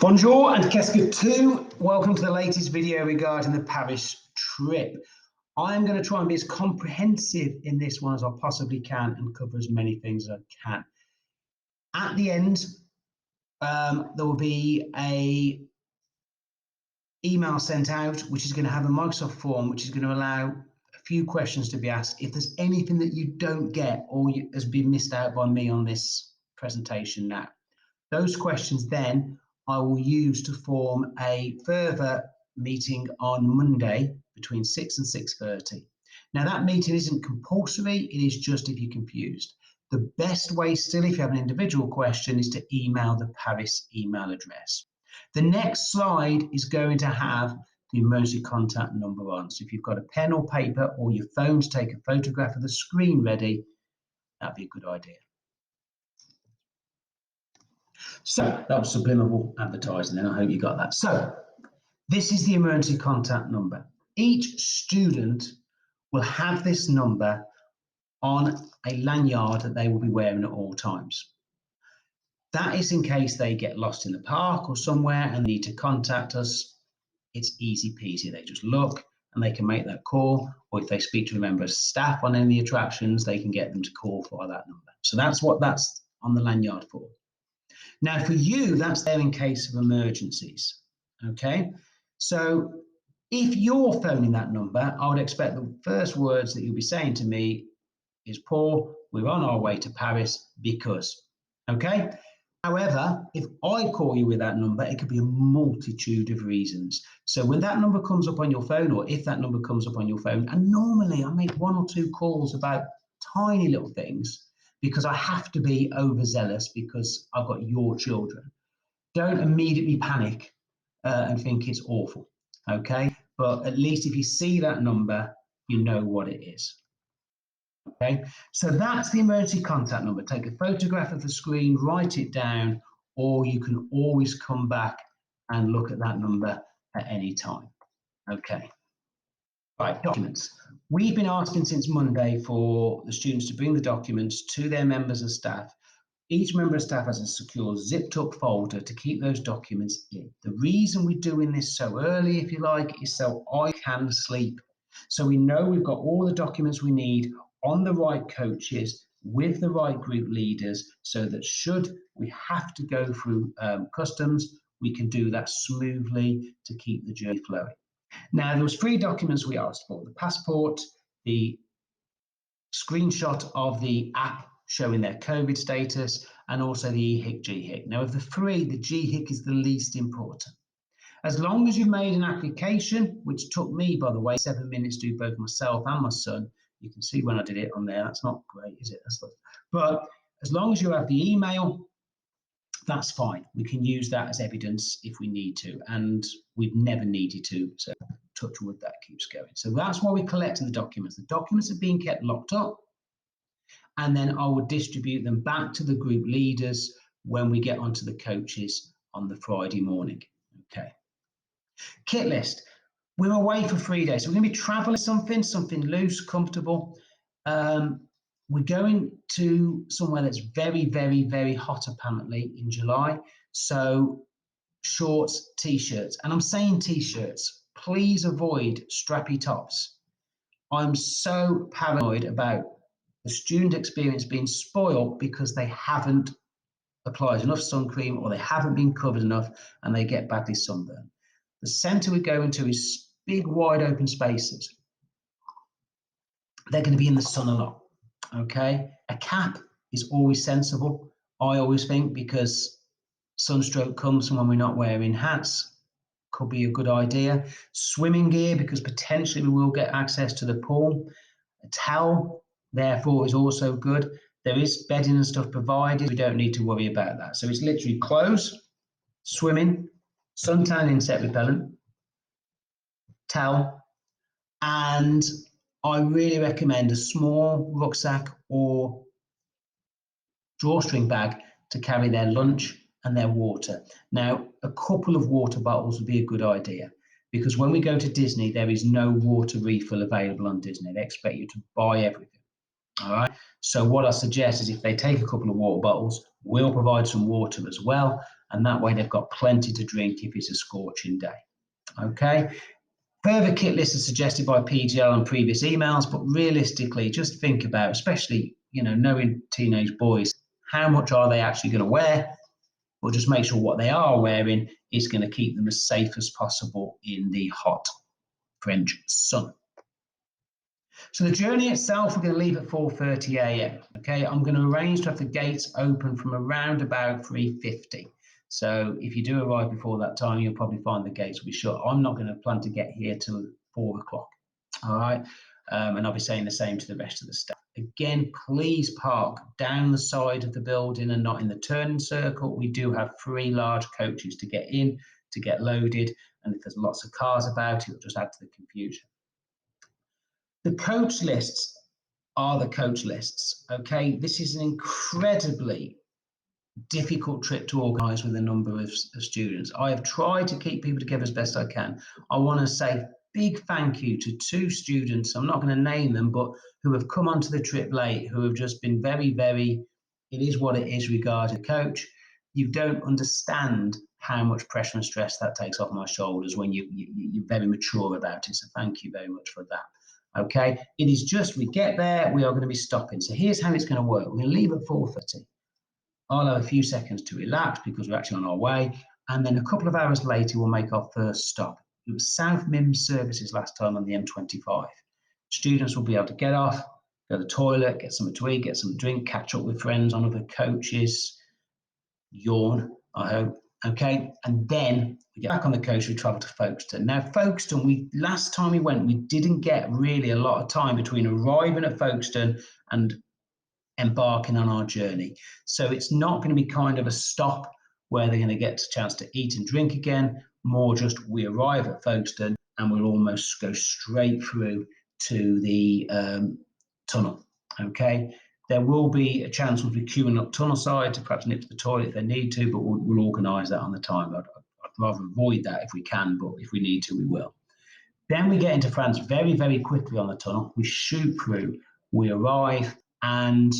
Bonjour and qu'est-ce que tu? Welcome to the latest video regarding the Paris trip. I'm going to try and be as comprehensive in this one as I possibly can and cover as many things as I can. At the end, there will be an email sent out which is going to have a Microsoft form which is going to allow a few questions to be asked. If there's anything that you don't get or has been missed out by me on this presentation now, those questions then I will use to form a further meeting on Monday between 6 and 6:30. Now that meeting isn't compulsory, it is just if you're confused. The best way still, if you have an individual question, is to email the Paris email address. The next slide is going to have the emergency contact number on. So if you've got a pen or paper or your phone to take a photograph of the screen ready, that'd be a good idea. So that was subliminal advertising, and I hope you got that. So this is the emergency contact number. Each student will have this number on a lanyard that they will be wearing at all times. That is in case they get lost in the park or somewhere and need to contact us. It's easy peasy. They just look and they can make that call, or if they speak to a member of staff on any of the attractions, they can get them to call for that number. So that's what that's on the lanyard for. Now for you, that's there in case of emergencies, okay? So if you're phoning that number, I would expect the first words that you'll be saying to me is, Paul, we're on our way to Paris because, okay? However, if I call you with that number, it could be a multitude of reasons. So when that number comes up on your phone, or if that number comes up on your phone, and normally I make 1 or 2 calls about tiny little things, because I have to be overzealous because I've got your children. Don't immediately panic and think it's awful, okay? But at least if you see that number, you know what it is, okay? So that's the emergency contact number. Take a photograph of the screen, write it down, or you can always come back and look at that number at any time, okay? Right, documents. We've been asking since Monday for the students to bring the documents to their members of staff. Each member of staff has a secure zipped up folder to keep those documents in. The reason we're doing this so early, if you like, is so I can sleep. So we know we've got all the documents we need on the right coaches with the right group leaders, so that should we have to go through customs, we can do that smoothly to keep the journey flowing. Now, there was 3 documents we asked for: the passport, the screenshot of the app showing their COVID status, and also the EHIC, GHIC. Now, of the 3, the GHIC is the least important. As long as you've made an application, which took me, by the way, 7 minutes to do both myself and my son. You can see when I did it on there. That's not great, is it? But as long as you have the email, that's fine. We can use that as evidence if we need to, and we've never needed to, so touch wood, that keeps going. So that's why we're collecting the documents. The documents are being kept locked up, and then I will distribute them back to the group leaders when we get onto the coaches on the Friday morning. Okay. Kit list. We're away for 3 days, so we're going to be traveling something loose, comfortable. We're going to somewhere that's very, very, very hot apparently in July. So shorts, t-shirts, and I'm saying t-shirts. Please avoid strappy tops. I'm so paranoid about the student experience being spoiled because they haven't applied enough sun cream or they haven't been covered enough and they get badly sunburned. The centre we're going to is big, wide open spaces. They're going to be in the sun a lot. Okay, a cap is always sensible, I always think, because sunstroke comes from when we're not wearing hats. Could be a good idea. Swimming gear, because potentially we will get access to the pool. A towel, therefore, is also good. There is bedding and stuff provided. We don't need to worry about that. So it's literally clothes, swimming, suntan insect repellent, towel, and I really recommend a small rucksack or drawstring bag to carry their lunch and their water. Now, a couple of water bottles would be a good idea, because when we go to Disney, there is no water refill available on Disney. They expect you to buy everything. All right. So what I suggest is if they take a couple of water bottles, we'll provide some water as well, and that way they've got plenty to drink if it's a scorching day. Okay. Further kit lists are suggested by PGL on previous emails, but realistically, just think about, especially, knowing teenage boys, how much are they actually going to wear? Or just make sure what they are wearing is going to keep them as safe as possible in the hot French sun. So the journey itself, we're going to leave at 4:30 a.m. Okay, I'm going to arrange to have the gates open from around about 3:50. So if you do arrive before that time, you'll probably find the gates will be shut. I'm not going to plan to get here till 4 o'clock. All right, and I'll be saying the same to the rest of the staff. Again, please park down the side of the building and not in the turning circle. We do have 3 large coaches to get in, to get loaded, and if there's lots of cars about, it'll just add to the confusion. The coach lists are the coach lists, okay? This is an incredibly difficult trip to organise with a number of students. I have tried to keep people together as best I can. I want to say big thank you to 2 students, I'm not going to name them, but who have come onto the trip late, who have just been very, very, it is what it is regarding coach. You don't understand how much pressure and stress that takes off my shoulders when you're very mature about it. So thank you very much for that. Okay, it is just we get there, we are going to be stopping. So here's how it's going to work. We're going to leave at 4:30. I'll have a few seconds to relax because we're actually on our way. And then a couple of hours later, we'll make our first stop. It was South Mims services last time on the M25. Students will be able to get off, go to the toilet, get something to eat, get some drink, catch up with friends on other coaches, yawn, I hope. Okay, and then we get back on the coach, we travel to Folkestone. Now, Folkestone, last time we went, we didn't get really a lot of time between arriving at Folkestone and embarking on our journey. So it's not going to be kind of a stop where they're going to get a chance to eat and drink again, more just we arrive at Folkestone and we'll almost go straight through to the tunnel, okay? There will be a chance we'll be queuing up tunnel side to perhaps nip to the toilet if they need to, but we'll organise that on the time. I'd rather avoid that if we can, but if we need to, we will. Then we get into France very, very quickly on the tunnel. We shoot through, we arrive, and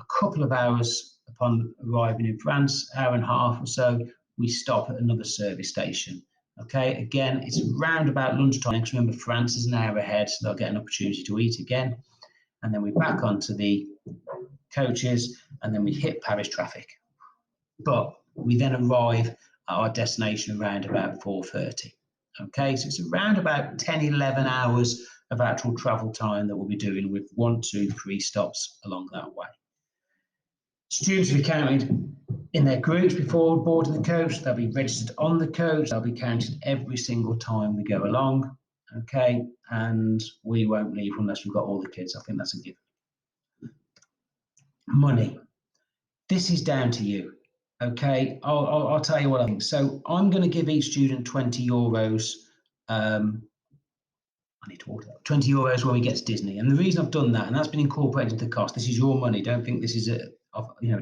a couple of hours upon arriving in France, hour and a half or so, we stop at another service station. Okay, again, it's around about lunchtime, because remember France is an hour ahead, so they'll get an opportunity to eat again. And then we're back onto the coaches, and then we hit Paris traffic. But we then arrive at our destination around about 4:30. Okay, so it's around about 10, 11 hours of actual travel time that we'll be doing with 1, 2, 3 stops along that way. Students will be counted in their groups before boarding the coach. They'll be registered on the coach. They'll be counted every single time we go along. Okay, and we won't leave unless we've got all the kids. I think that's a given. Money. This is down to you. Okay, I'll tell you what I think. So I'm going to give each student 20 euros. I need to order that. 20 euros when we get to Disney. And the reason I've done that, and that's been incorporated into the cost, this is your money. Don't think this is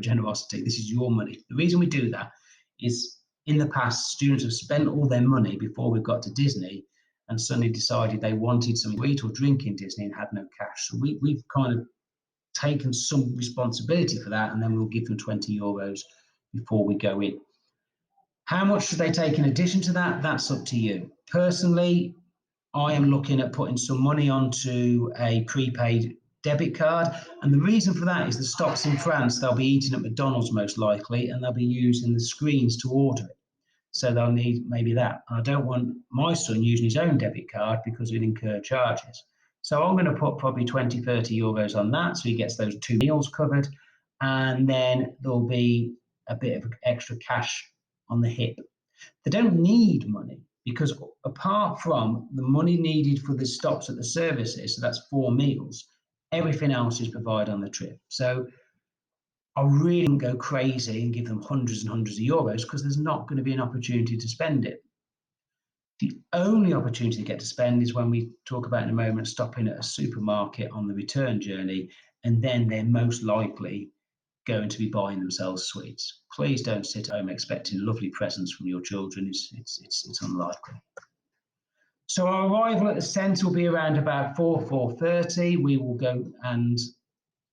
generosity. This is your money. The reason we do that is in the past, students have spent all their money before we got to Disney and suddenly decided they wanted something to eat or drink in Disney and had no cash. So we've kind of taken some responsibility for that, and then we'll give them 20 euros before we go in. How much should they take in addition to that? That's up to you. Personally, I am looking at putting some money onto a prepaid debit card. And the reason for that is the stops in France, they'll be eating at McDonald's most likely, and they'll be using the screens to order it. So they'll need maybe that. I don't want my son using his own debit card because it'll incur charges. So I'm going to put probably 20, 30 euros on that. So he gets those 2 meals covered. And then there'll be a bit of extra cash on the hip. They don't need money because apart from the money needed for the stops at the services, so that's 4 meals, everything else is provided on the trip. So I really wouldn't go crazy and give them hundreds and hundreds of euros because there's not going to be an opportunity to spend it. The only opportunity to get to spend is when we talk about in a moment stopping at a supermarket on the return journey, and then they're most likely going to be buying themselves sweets. Please don't sit at home expecting lovely presents from your children. It's unlikely. So our arrival at the centre will be around about 4:30. We will go and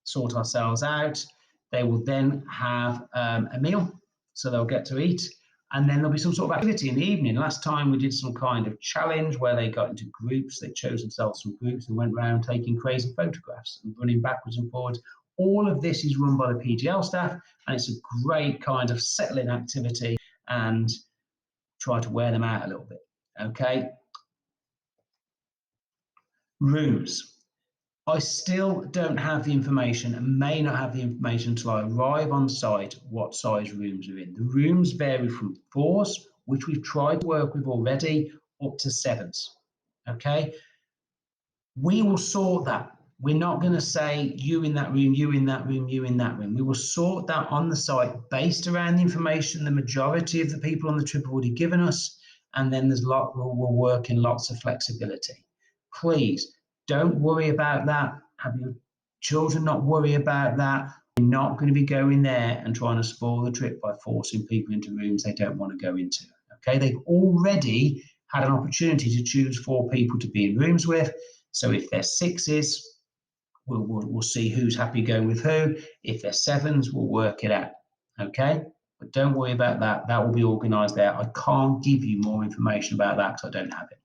sort ourselves out. They will then have a meal, so they'll get to eat. And then there'll be some sort of activity in the evening. Last time we did some kind of challenge where they got into groups. They chose themselves some groups and went around taking crazy photographs and running backwards and forwards. All of this is run by the PGL staff, and it's a great kind of settling activity and try to wear them out a little bit. Okay. Rooms. I still don't have the information and may not have the information until I arrive on site what size rooms are in. The rooms vary from 4s, which we've tried to work with already, up to 7s. Okay, we will sort that. We're not going to say you in that room, you in that room, you in that room. We will sort that on the site based around the information the majority of the people on the trip have already given us, and then we'll work in lots of flexibility. Please don't worry about that. Have your children not worry about that. We're not going to be going there and trying to spoil the trip by forcing people into rooms they don't want to go into. Okay, they've already had an opportunity to choose 4 people to be in rooms with. So if they're 6s, we'll see who's happy going with who. If they're 7s, we'll work it out. Okay, but don't worry about that. That will be organised there. I can't give you more information about that because I don't have it.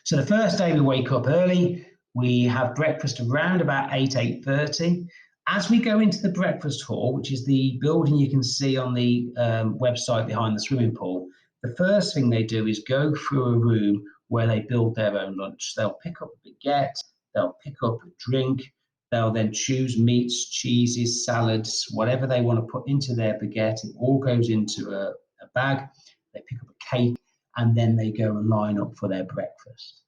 So the first day we wake up early, we have breakfast around about 8:30. As we go into the breakfast hall, which is the building you can see on the website behind the swimming pool, the first thing they do is go through a room where they build their own lunch. They'll pick up a baguette, they'll pick up a drink, they'll then choose meats, cheeses, salads, whatever they want to put into their baguette. It all goes into a bag. They pick up a cake, and then they go and line up for their breakfast.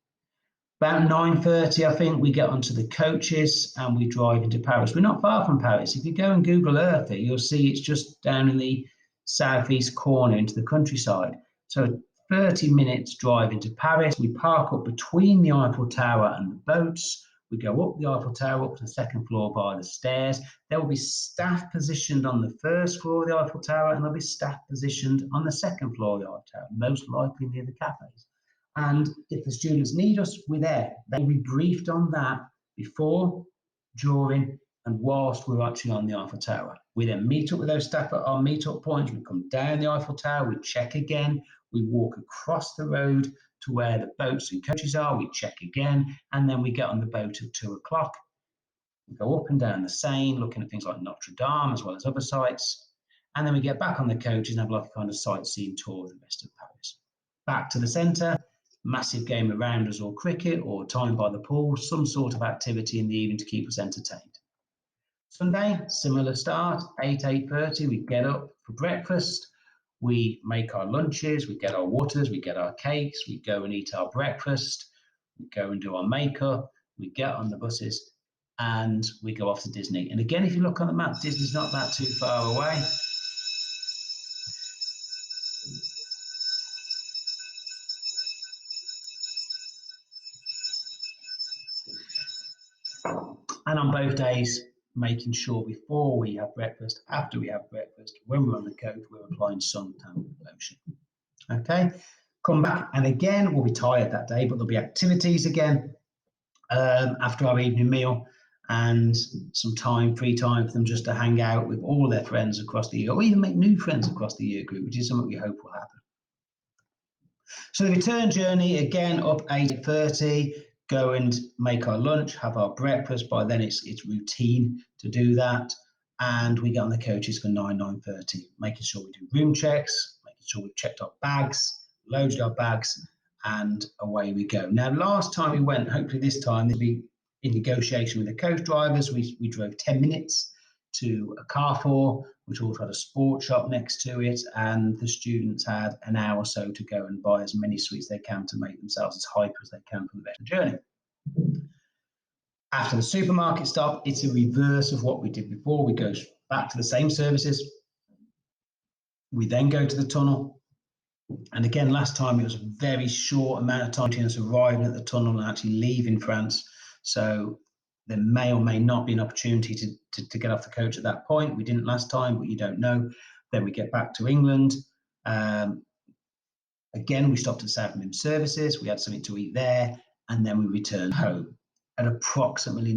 About 9:30, I think, we get onto the coaches and we drive into Paris. We're not far from Paris. If you go and Google Earth it, you'll see it's just down in the southeast corner into the countryside. So 30 minutes drive into Paris. We park up between the Eiffel Tower and the boats. We go up the Eiffel Tower, up to the 2nd floor by the stairs. There will be staff positioned on the 1st floor of the Eiffel Tower, and there'll be staff positioned on the 2nd floor of the Eiffel Tower, most likely near the cafes. And if the students need us, we're there. They will be briefed on that before, during, and whilst we're actually on the Eiffel Tower. We then meet up with those staff at our meet-up points. We come down the Eiffel Tower, we check again. We walk across the road to where the boats and coaches are, we check again, and then we get on the boat at 2 o'clock. We go up and down the Seine, looking at things like Notre Dame as well as other sites, and then we get back on the coaches and have like a kind of sightseeing tour of the rest of Paris. Back to the centre, massive game of rounders or cricket or time by the pool, some sort of activity in the evening to keep us entertained. Sunday, similar start, 8:30, we get up for breakfast. We make our lunches, we get our waters, we get our cakes, we go and eat our breakfast, we go and do our makeup, we get on the buses, and we go off to Disney. And again, if you look on the map, Disney's not that too far away. And on both days, making sure before we have breakfast, after we have breakfast, when we're on the coach, we're applying suntan lotion. Okay, come back, and again, we'll be tired that day, but there'll be activities again after our evening meal, and some time, free time for them just to hang out with all their friends across the year, or even make new friends across the year group, which is something we hope will happen. So the return journey, again, up 8:30, go and make our lunch, have our breakfast. By then it's routine to do that. And we get on the coaches for 9:30, making sure we do room checks, making sure we've checked our bags, loaded our bags, and away we go. Now, last time we went, hopefully this time, there'll be in negotiation with the coach drivers, we drove 10 minutes to a Carrefour, which also had a sports shop next to it, and the students had an hour or so to go and buy as many sweets they can to make themselves as hyper as they can for the rest of the journey. After the supermarket stop, it's a reverse of what we did before. We go back to the same services. We then go to the tunnel. And again, last time it was a very short amount of time between us arriving at the tunnel and actually leaving France. So there may or may not be an opportunity to get off the coach at that point. We didn't last time, but you don't know. Then we get back to England. Again, we stopped at Southampton Services. We had something to eat there, and then we returned home at approximately